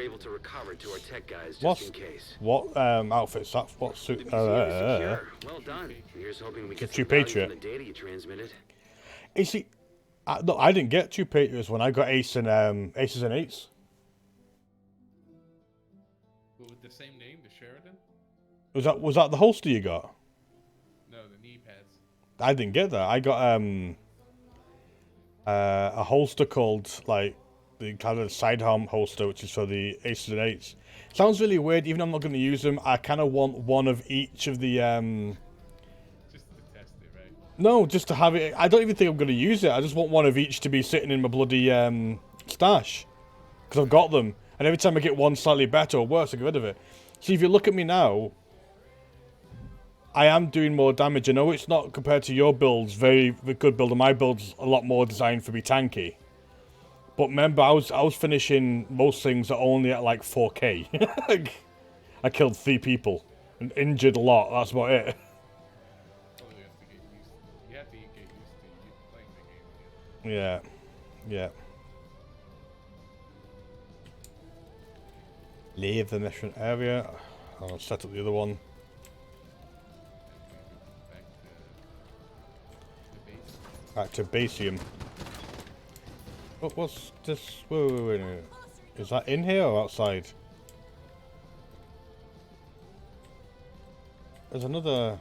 able to recover to our tech guys just in case. What outfits? That what suit? Secure. Well done. Here's hoping we get some value from the data you transmitted. You see, no, I didn't get two Patriots when I got Aces and Eights. With the same name, the Sheridan? Was that the holster you got? No, the knee pads. I didn't get that. I got a holster called like the kind of sidearm holster, which is for the Aces and Eights. Sounds really weird. Even though I'm not going to use them, I kind of want one of each of the. Just to test it, right? No, just to have it. I don't even think I'm going to use it. I just want one of each to be sitting in my bloody stash, because I've got them, and every time I get one slightly better or worse, I get rid of it. See, if you look at me now, I am doing more damage. I know it's not compared to your builds, very good build, and my build's a lot more designed for be tanky. But remember, I was finishing most things only at like 4k. I killed 3 people and injured a lot. That's about it. Oh, you have to get used to playing the game again. Yeah. Leave the mission area. I'll set up the other one. Back to Basium. Oh, what's this? Wait. Is that in here or outside? There's another.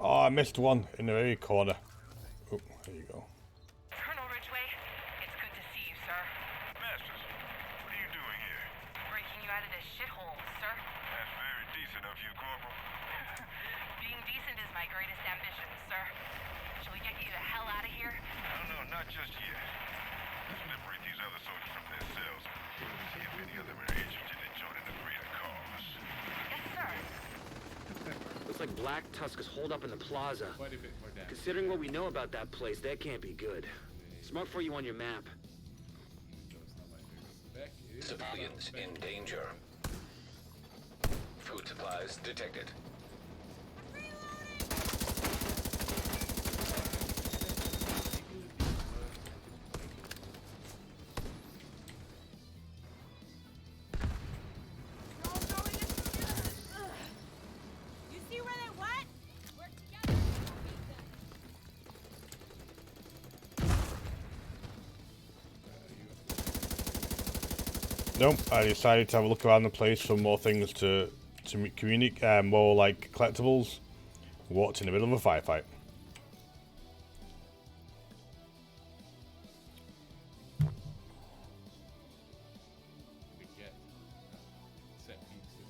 Oh, I missed one in the very corner. Oh, there you go. Colonel Ridgway, it's good to see you, sir. Masters, what are you doing here? Breaking you out of this shithole, sir. That's very decent of you, Corporal. Being decent is my greatest ambition, sir. Shall we get you the hell out of here? No, not just yet. Let's liberate these other soldiers from their cells. See if any of them are interested in joining the greater cause. Yes, sir. Looks like Black Tusk is holed up in the plaza. Quite a bit more damage. Considering what we know about that place, that can't be good. Smart for you on your map. Civilians in danger. Food supplies detected. You see where they went? Work together. Nope, I decided to have a look around the place for more things to communicate, more like collectibles. Walked in the middle of a firefight. To get set pieces.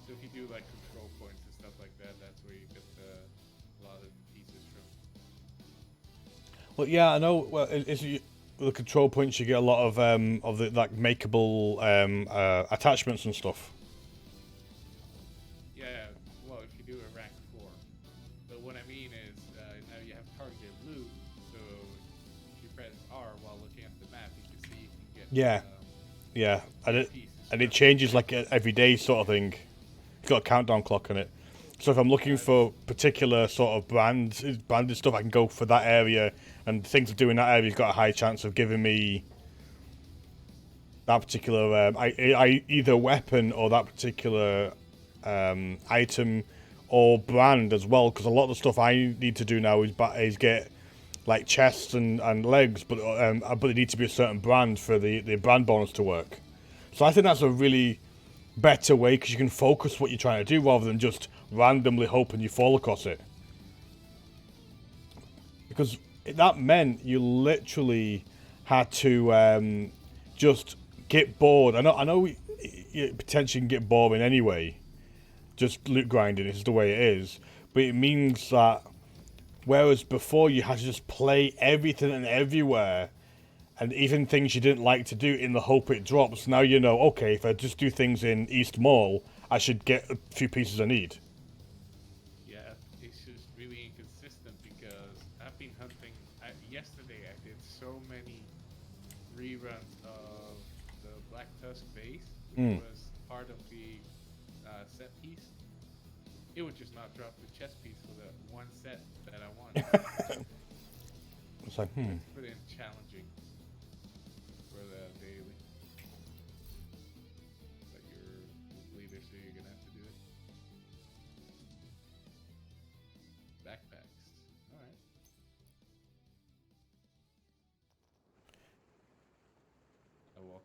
So if you do like control points and stuff like that, that's where you get a lot of pieces from. Well, yeah, I know. Well, the control points, you get a lot of the like makeable attachments and stuff. Yeah, well, if you do a rank 4. But what I mean is, now you have targeted loot, so if you press R while looking at the map, you can see you can get Yeah, pieces. and it changes like every day sort of thing. It's got a countdown clock on it. So if I'm looking for particular sort of branded stuff, I can go for that area, and things to do in that area's got a high chance of giving me that particular either weapon or that particular item or brand as well. Because a lot of the stuff I need to do now is get like chests and legs, but it needs to be a certain brand for the brand bonus to work. So I think that's a really better way, because you can focus what you're trying to do rather than just randomly hoping you fall across it. Because that meant you literally had to just get bored. I know you potentially can get boring anyway, just loot grinding is the way it is, but it means that whereas before you had to just play everything and everywhere, and even things you didn't like to do in the hope it drops, now you know, okay, if I just do things in East Mall, I should get a few pieces I need. Yeah, it's just really inconsistent because I've been hunting. Yesterday I did so many reruns of the Black Tusk base, which was part of the set piece. It would just not drop the chest piece for the one set that I wanted. It's like, It's pretty challenging for the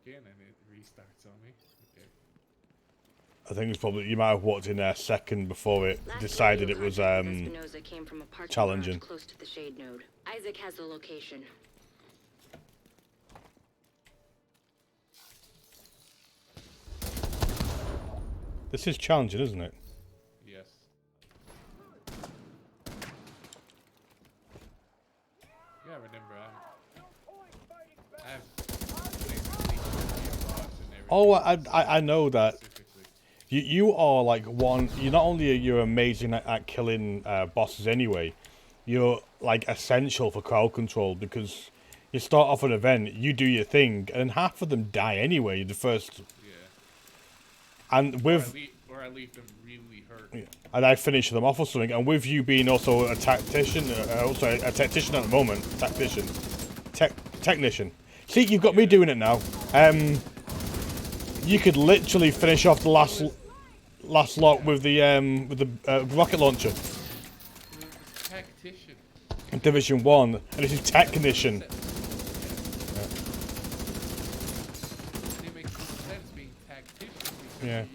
in and it restarts on me. Okay. I think it's probably you might have walked in there a second before it decided it was Espinosa came from a parking challenging. garage close to the shade node. Isaac has the location. This is challenging, isn't it? Yes. Yeah, remember I've Oh, I know that. You are like one. You're not only you're amazing at killing bosses anyway. You're like essential for crowd control because you start off an event, you do your thing, and half of them die anyway. The first. Yeah. And with. Or I leave them really hurt. Yeah, and I finish them off or something. And with you being also a tactician, also a tactician at the moment, technician. See, you've got me doing it now. You could literally finish off the last lot with the rocket launcher. Tactician. In Division 1, and this is technician. It makes sense being tactician because Yeah.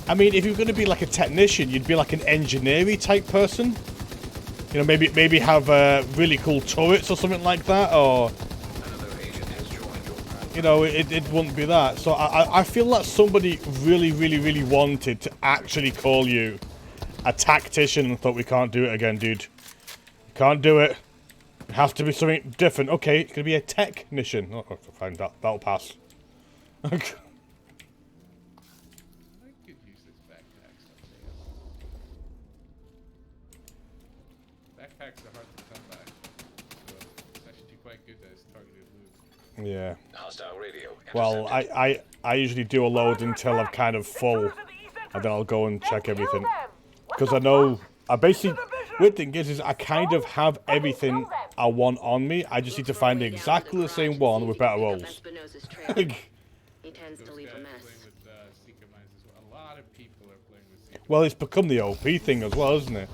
I mean, if you're going to be like a technician, you'd be like an engineering type person. You know, maybe have really cool turrets or something like that, or you know, it wouldn't be that. So I feel like somebody really wanted to actually call you a tactician and thought we can't do it again, dude. Can't do it. It has to be something different. Okay, it's gonna be a technician. Oh, fine, that'll pass. Okay. Backpacks are hard to come by, so it's actually quite good that it's targeted loot. Yeah. Hostile radio. Well, I usually do a load until I'm kind of full, and then I'll go and check everything. Because I know, weird thing is I kind of have everything I want on me. I just need to find exactly the same one with better rolls. He tends to leave a mess. A lot of people are playing with Seeker. Well, it's become the OP thing as well, isn't it?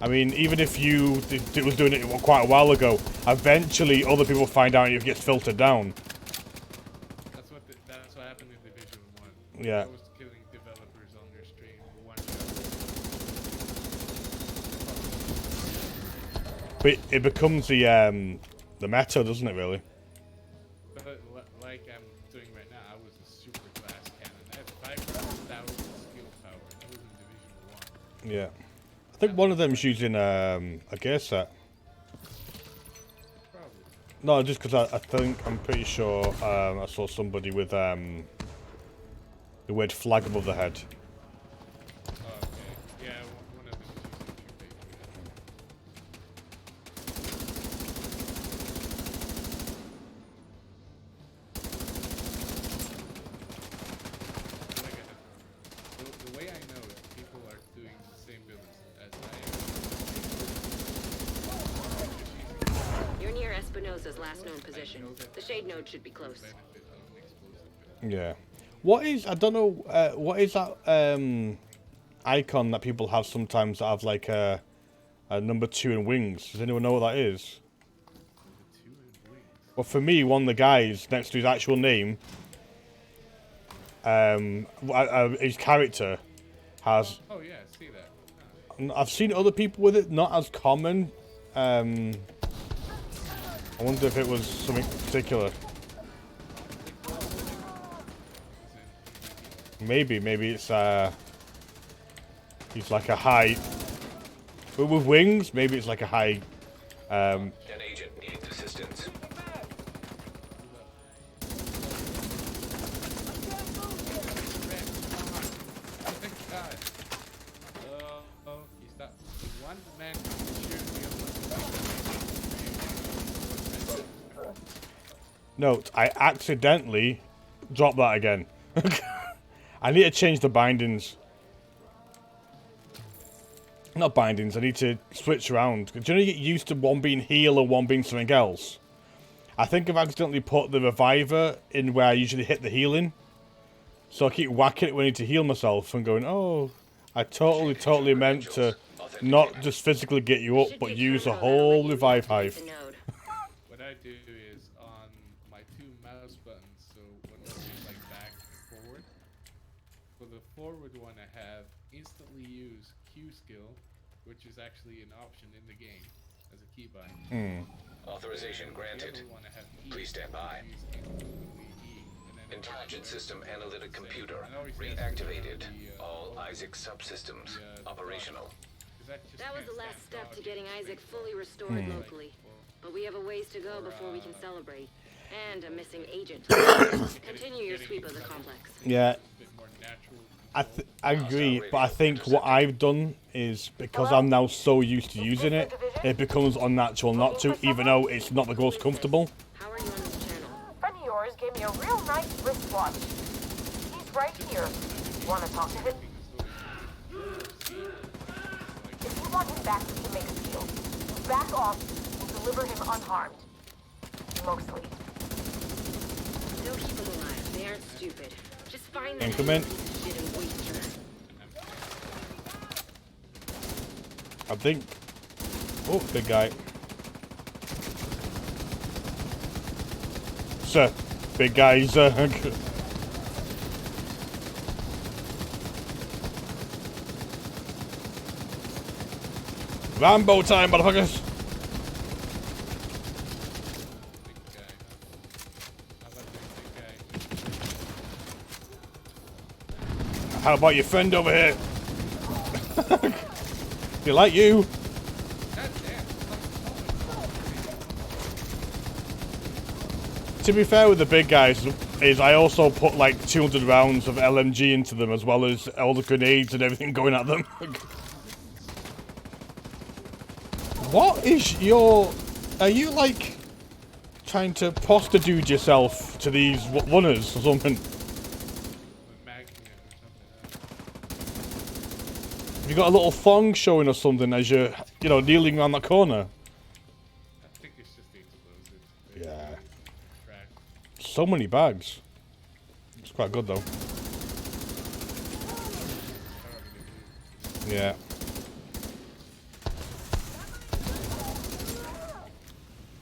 I mean, even if you was doing it quite a while ago, eventually other people find out and it gets filtered down. That's what happened in Division 1. Yeah. I was killing developers on their stream one shot. But it becomes the meta, doesn't it, really? But like I'm doing right now, I was a super glass cannon. I had 5,000 skill power. That was in Division 1. Yeah. I think one of them's using a gear set. Probably. No, just because I'm pretty sure I saw somebody with the weird flag above the head. Oh, okay. Yeah, one of them is using 2 pages. The way I know is people are doing the same build as I am. You're near Espinosa's last known position. The shade node should be close. Yeah. What is, I don't know, what is that icon that people have sometimes that have like a number 2 in wings? Does anyone know what that is? Well, for me, one of the guys next to his actual name, his character has... Oh yeah, I see that. I've seen other people with it, not as common. I wonder if it was something particular. Maybe it's he's like a high, but with wings. Maybe it's like a high. An agent needs assistance. Thank God. Oh, he's that one man Note: I accidentally dropped that again. I need to change the bindings. Not bindings. I need to switch around. Do you know you get used to one being heal and one being something else? I think I've accidentally put the reviver in where I usually hit the healing. So I keep whacking it when I need to heal myself and going, oh, I totally meant to not just physically get you up, Should but get use a terminal that'll whole let you revive activate hive. the node. What I do is on my 2 mouse buttons, so when I do like back and forward, for the forward one I have instantly use Q skill, which is actually an option in the game as a keybind. Authorization And granted. the other one I have E, Please stand by. use instantly E, and then Intelligent system analytic computer I always say I switch reactivated. on the, All logo, Isaac subsystems the operational. 'cause I just That was can't the last stand step to dodging getting and Isaac things. fully restored locally. But we have a ways to go before we can celebrate. And a missing agent. Continue your sweep of the complex. Yeah, A bit more natural I agree, but I think what I've done is because I'm now so used to using it, it becomes unnatural not to, even though it's not the most comfortable. How are you on this channel? friend of yours gave me a real nice wristwatch. He's right here. Want to talk to him? If you want him back, we can make a deal. You back off, we'll deliver him unharmed. Mostly. They'll keep them alive. They aren't stupid. Just find that Increment. shit and waste her. I think. Oh, big guy. Sir, big guys. Rambo time, motherfuckers. How about your friend over here? They like you. To be fair with the big guys, is I also put like 200 rounds of LMG into them as well as all the grenades and everything going at them. What is your... Are you like trying to prostitute yourself to these runners or something? You got a little thong showing or something as you're, you know, kneeling around that corner. I think it's just the explosives. Yeah. Track. So many bags. It's quite good though. Yeah.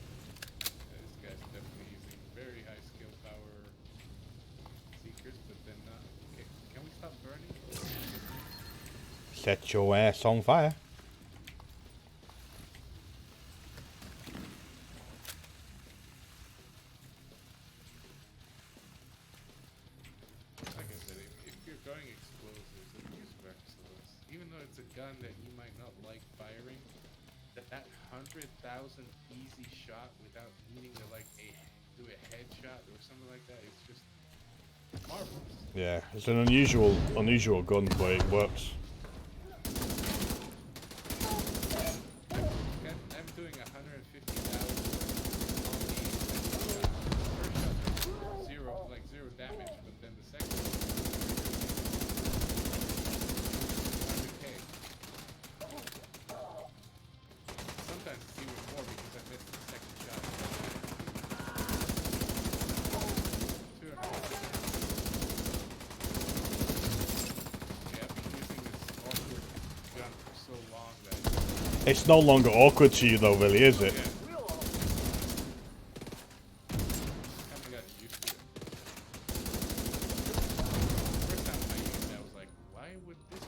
This guy's definitely using very high skill power seekers, but then okay, can we stop burning? Set your ass on fire. Like I said, if you're going explosives, then use Merciless. Even though it's a gun that you might not like firing, that 100,000 easy shot without needing to like do a headshot or something like that, it's just marvelous. Yeah, it's an unusual gun, but it works. I'm doing 150,000 on the first shot, zero damage, but then the second one, 100K. Sometimes it's even more because I missed the second shot. 200. Yeah, I've been using this awkward gun for so long that It's no longer awkward to you though, really, is it? yeah. Kinda got used to it. First time I used it, I was like, why would this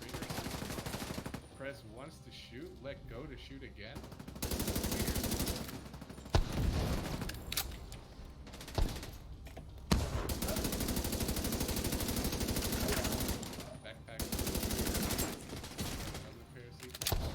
be trigger? Press once to shoot, let go to shoot again? Backpack. Another pair of sequels.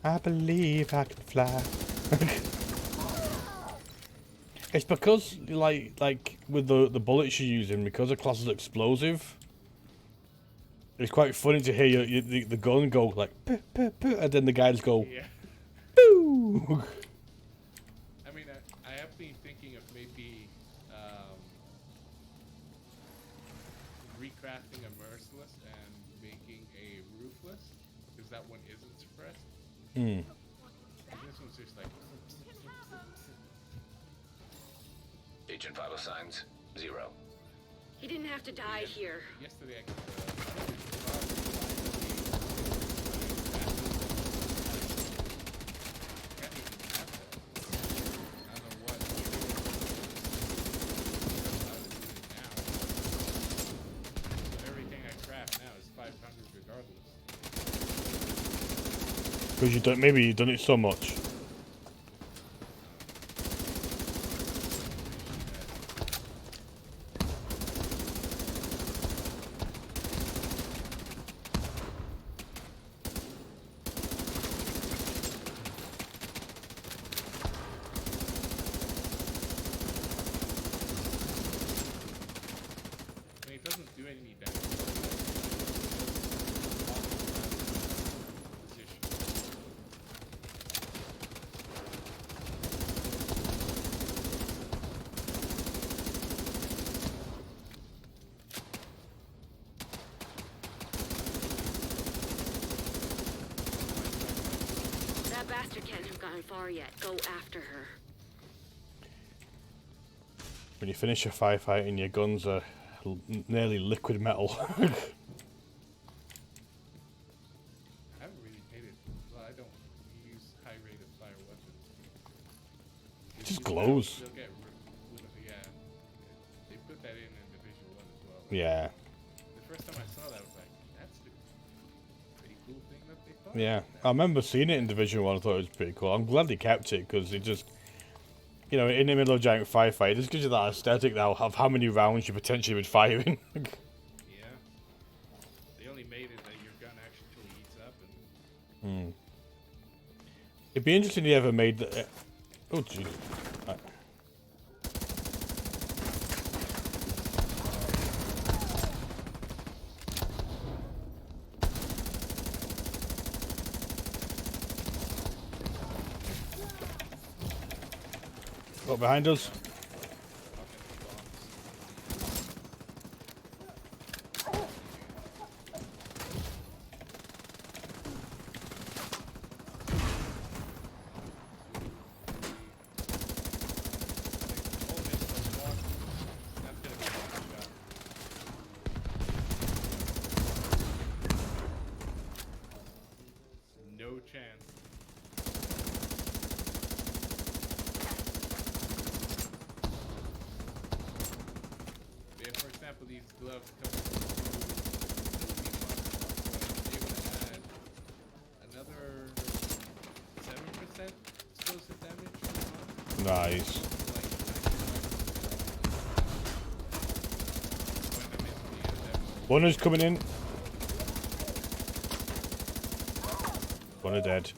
I believe I can fly. It's because, like with the bullets you're using, because the class is explosive, it's quite funny to hear the gun go like, "Puh, puh, puh," and then the guys go, Yeah. "Boo!" I mean, I been thinking of maybe recrafting a merciless and making a ruthless, because that one isn't suppressed. Hmm. This one's just like. Agent vital signs 0. He didn't have to die here. Yesterday I got everything I craft now is 500 regardless. Because you don't. Maybe you've done it so much. I mean, it doesn't do any damage. That bastard can't have gone far yet. Go after her. When you finish a firefight and your guns are nearly liquid metal. I haven't really hated. Well, I don't use high rate of fire weapons. It just glows. They'll get yeah. They put that in Division 1 as well. Yeah. The first time I saw that, I was like, that's the pretty cool thing that they thought. Yeah. I remember seeing it in Division 1. I thought it was pretty cool. I'm glad they kept it because it just, you know, in the middle of a giant firefight, it just gives you that aesthetic now of how many rounds you potentially would fire in. Yeah. They only made it that your gun actually heats up and It'd be interesting if you ever made the. Oh, jeez. What behind us? no chance. Yeah, for example, these gloves come with they would add another 7% explosive damage. Nice. One is coming in. One are dead.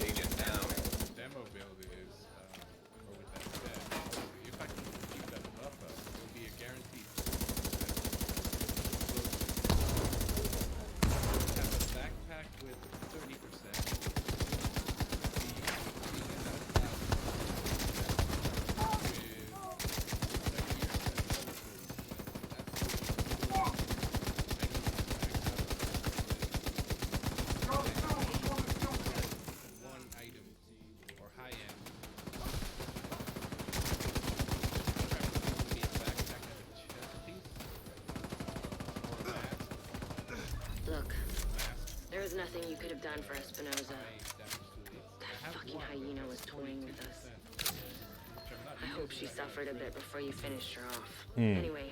Agent down. Demo build is, or with that said, if I can keep that buff up, it'll be a guaranteed. Have a backpack with 30%. One item or high end. Be a backpack and a chest piece or a mask. Look, there is nothing you could have done for Espinosa. That fucking hyena was toying with us. I hope she suffered a bit before you finished her off. Anyway,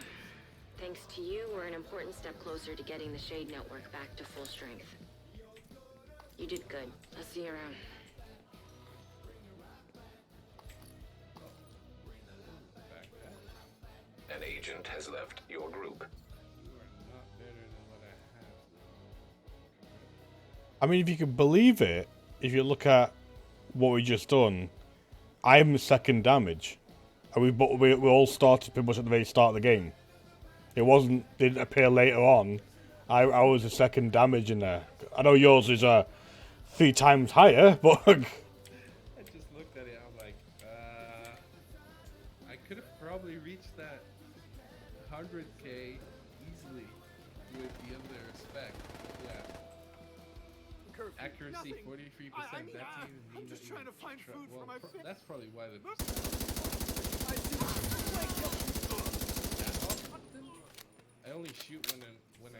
thanks to you, we're an important step closer to getting the Shade Network back to full strength. You did good. I'll see you around. An agent has left your group. You are not better than what I have. I mean, if you can believe it, if you look at what we just done, I'm second damage. And we all started pretty much at the very start of the game. It didn't appear later on. I was the second damage in there. I know yours is 3 times higher, but I just looked at it. I'm like, I could have probably reached that 100K easily with the other spec. Yeah. Accuracy 43%. That's even I'm just trying to find food for my family. That's probably why the. I only shoot when I.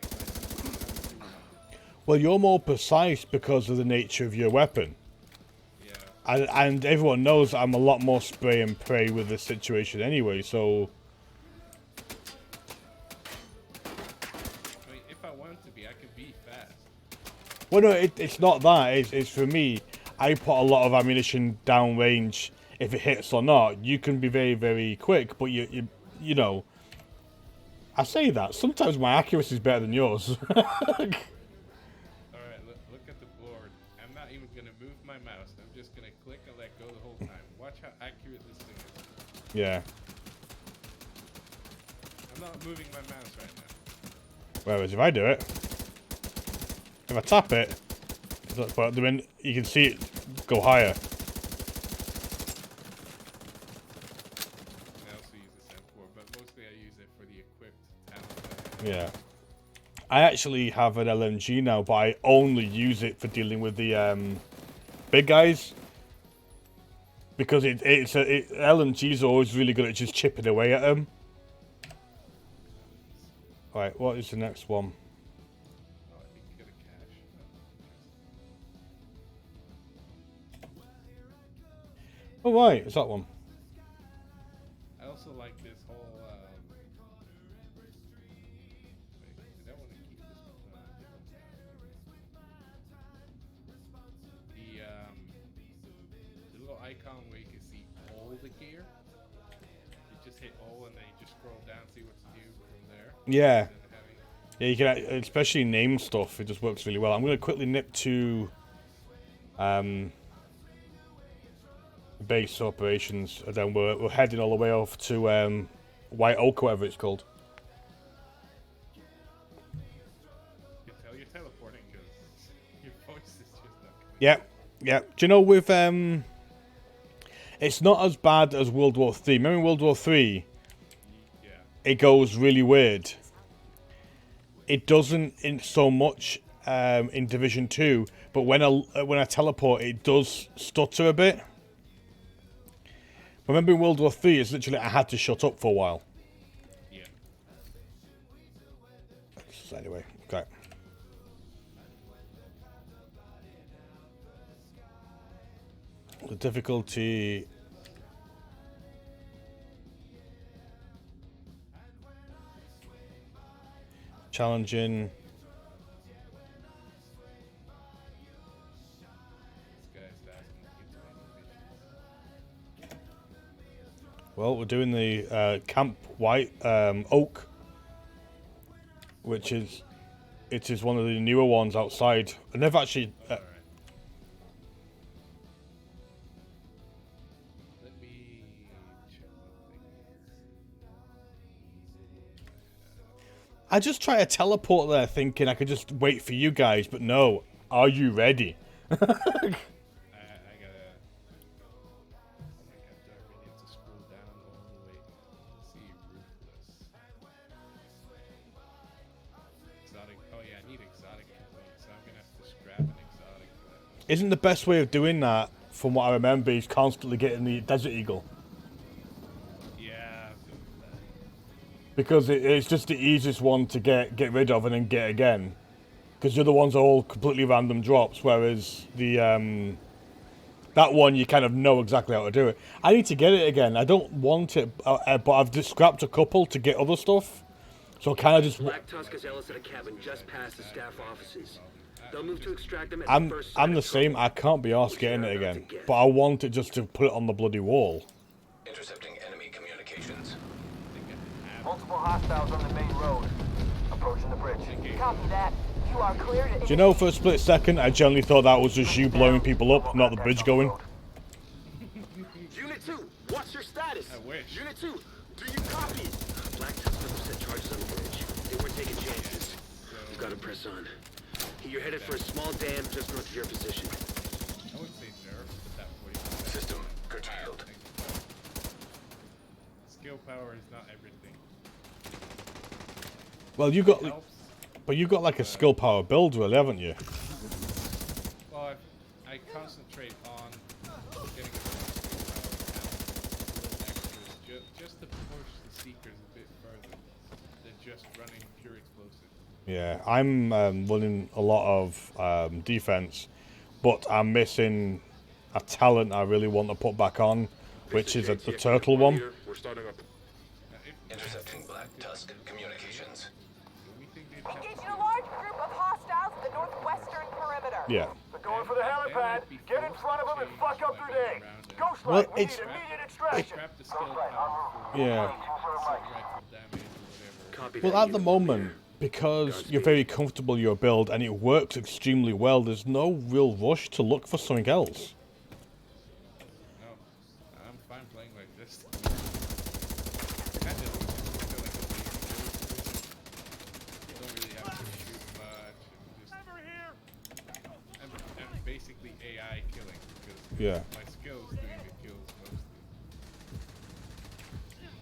well, you're more precise because of the nature of your weapon. Yeah. And everyone knows I'm a lot more spray and pray with this situation anyway, so... I mean, if I wanted to be, I could be fast. Well, no, it's not that. It's for me, I put a lot of ammunition down range. If it hits or not, you can be very, very quick, but you know... I say that. Sometimes my accuracy is better than yours. Alright, look at the board. I'm not even going to move my mouse. I'm just going to click and let go the whole time. Watch how accurate this thing is. Yeah. I'm not moving my mouse right now. Whereas if I do it, if I tap it, but then you can see it go higher. I also use this M4, but mostly I use it for the equipped talent. Yeah. I actually have an LMG now, but I only use it for dealing with the big guys. Because LMGs are always really good at just chipping away at them. Right, what is the next one? Oh, I think you get a cache. Oh, right, it's that one. I also like this whole. Wait, did I want to keep this one? No, I didn't. The little icon where you can see all the gear. You just hit all and then you just scroll down, see what to do from there. Yeah. And then having, Yeah, you can especially name stuff. It just works really well. I'm going to quickly nip to base operations, and then we're heading all the way off to White Oak, whatever it's called. you can tell you're teleporting because your voice is just not coming. Yeah, yeah. Do you know with it's not as bad as World War 3. Remember in World War 3? Yeah. It goes really weird. It doesn't in so much in Division 2, but when I teleport, it does stutter a bit. Remember in World War 3, it's literally I had to shut up for a while. Yeah. So anyway, okay. The difficulty... Challenging. This guy's asking to get to any missions. Well, we're doing the Camp White Oak, which is one of the newer ones outside. I never actually. Alright. Let me check one thing. I just try to teleport there, thinking I could just wait for you guys, but no. Are you ready? I gotta. Oh my god, do I really have to scroll down all the way? Let's see, ruthless. Exotic. Oh yeah, I need exotic complete, so I'm gonna have to scrap an exotic for that. Isn't the best way of doing that, from what I remember, is constantly getting the Desert Eagle? Yeah. Because it's just the easiest one to get rid of and then get again. Because the other ones are all completely random drops, whereas the that one you kind of know exactly how to do it. I need to get it again. I don't want it, but I've just scrapped a couple to get other stuff. So kind of just... Black Tusk is Ellis at a cabin just past the staff offices. They'll move to extract them at the first sign I'm the of same. trouble. I can't be arsed getting it again. But I want it just to put it on the bloody wall. Intercepting enemy communications. Multiple hostiles on the main road. Approaching the bridge. Copy that. You are clear to... Do you know, for a split second, I generally thought that was just you blowing people up, not the bridge going. Unit 2, what's your status? I wish. Unit 2, do you copy? Black Tusk must have set charges on the bridge. Gotta press on. You're headed for a small dam just north of your position. I would say nerf, but that 45. System curtailed. Skill power is not everything. Well, you got, It helps. but you got like a skill power build, really, haven't you? Well, I concentrate on getting a skill power extras just to push the Seekers a bit further than just running pure explosive. Yeah, I'm running a lot of defense, but I'm missing a talent I really want to put back on, which is the turtle one. We're starting up. Intercepting Black Tusk communications. We think they'd have Engaging a large group of hostiles at the northwestern perimeter. Yeah. They're going for the helipad. Get in front of them and fuck up their day. Ghost Well, Light, we need it's- immediate extraction. trap the skill power for Yeah. assault rifle damage or whatever. Copy Well, that, at the unit. moment, because you're very comfortable with your build and it works extremely well, there's no real rush to look for something else. No, I'm fine playing like this. Kind of feel like a lazy ghost. Don't really have to shoot much. And just I'm basically AI killing because Yeah. my